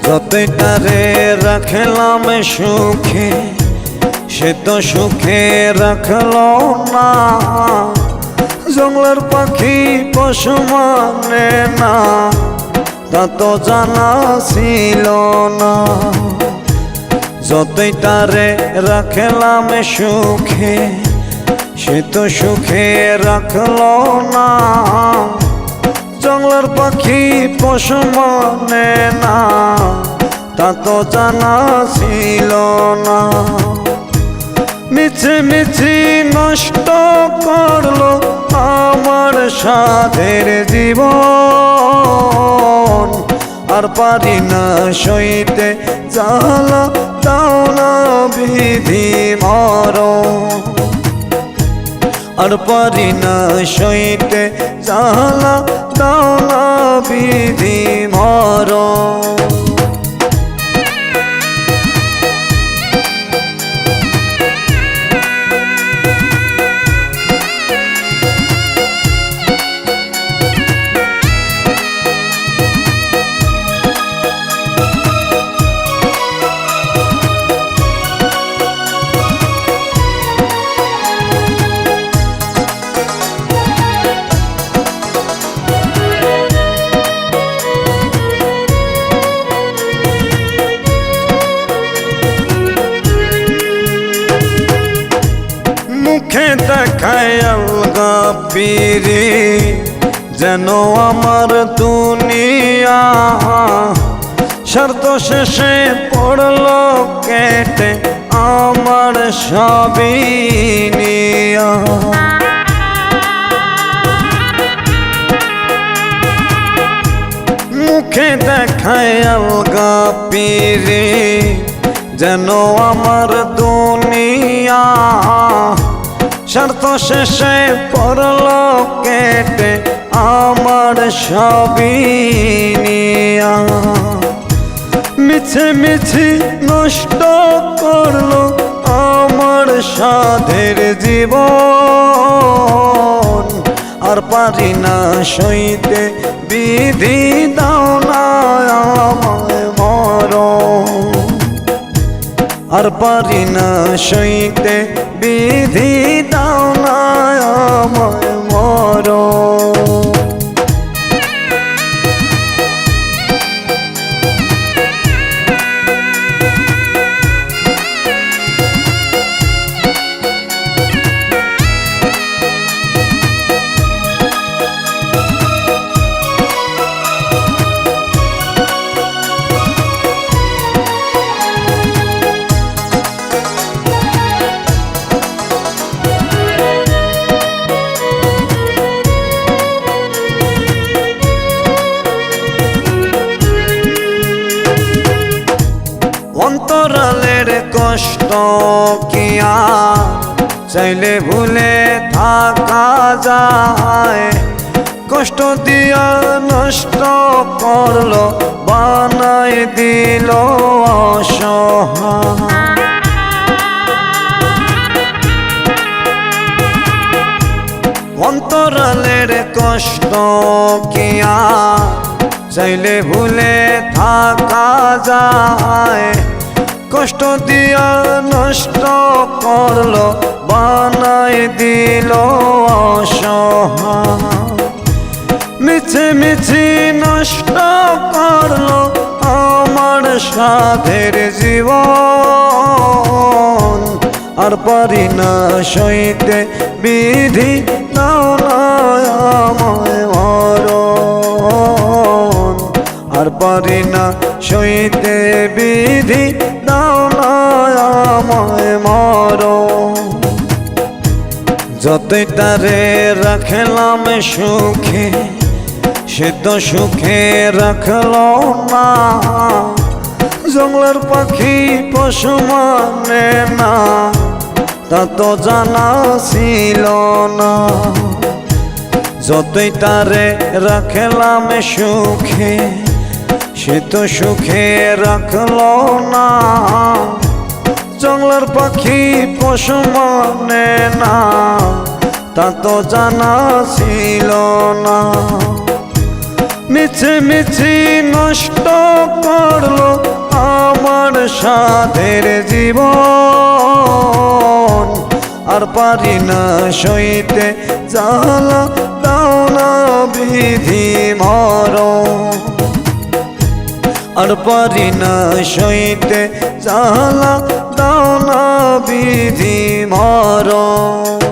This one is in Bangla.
যতই তারে রাখলাম সুখে সে তো সুখে রাখলো না। জঙ্গলের পাখি পশু মানে না তা তো জানা ছিল না। যতই তারে রাখলাম সুখে সে তো সুখে রাখলো না। জঙ্গলের পাখি পশু মানে না তা তো জানা ছিল না। মিছে মিছি নষ্ট করলো আমার সাধের জীবন। আর পারি না সইতে জ্বালা দাও না বিধি মরণ। আর পারি না সইতে জ্বালা দাও না বিধি মরণ। মুখে দেখায় আলগা পিরি যেন আমার দুনিয়া। স্বার্থ শেষে পড়লো কেটে আমার সবই নিয়া। মুখে দেখায় আলগা পিরি যেন আমার দুনিয়া। স্বার্থ শেষে পড়লো কেটে আমার সবই নিয়া। মিছে মিছি নষ্ট করলো আমার সাধের জীবন। আর পারি না সইতে বিধি দাও না আমায় মরণ। আর পারি না সইতে বিধি দাও না আমায় মরণ। অন্তরালের কষ্ট কি আর চাইলে ভুলে থাকা যায়। কষ্ট দিয়া নষ্ট করলো বানাই দিল অসহায়। অন্তরালের কষ্ট কি আর চাইলে ভুলে থাকা যায়। কষ্ট দিয়া নষ্ট করলো বানাই দিল অসহায়। মিছে মিছি নষ্ট করলো আমার সাধের জীবন। আর পারি না সইতে বিধি দাও না আমায় মরণ। আর পারি না সইতে বিধি দাও না আমায় মরণ। যতই তারে রাখলাম সুখে সে তো সুখে রাখলো না। জঙ্গলের পাখি পশু মানে না তা তো জানা ছিল না। যতই তারে রাখলাম সুখে সে তো সুখে রাখলো না। জঙ্গলের পাখি পশু মানে না তা তো জানা ছিল না। মিছি নষ্ট করলো আমার সাধের জীবন। আর পারি না সইতে জ্বালা, দাও না বিধি মরণ। আর পারি না সইতে জ্বালা, দাও না বিধি মরণ।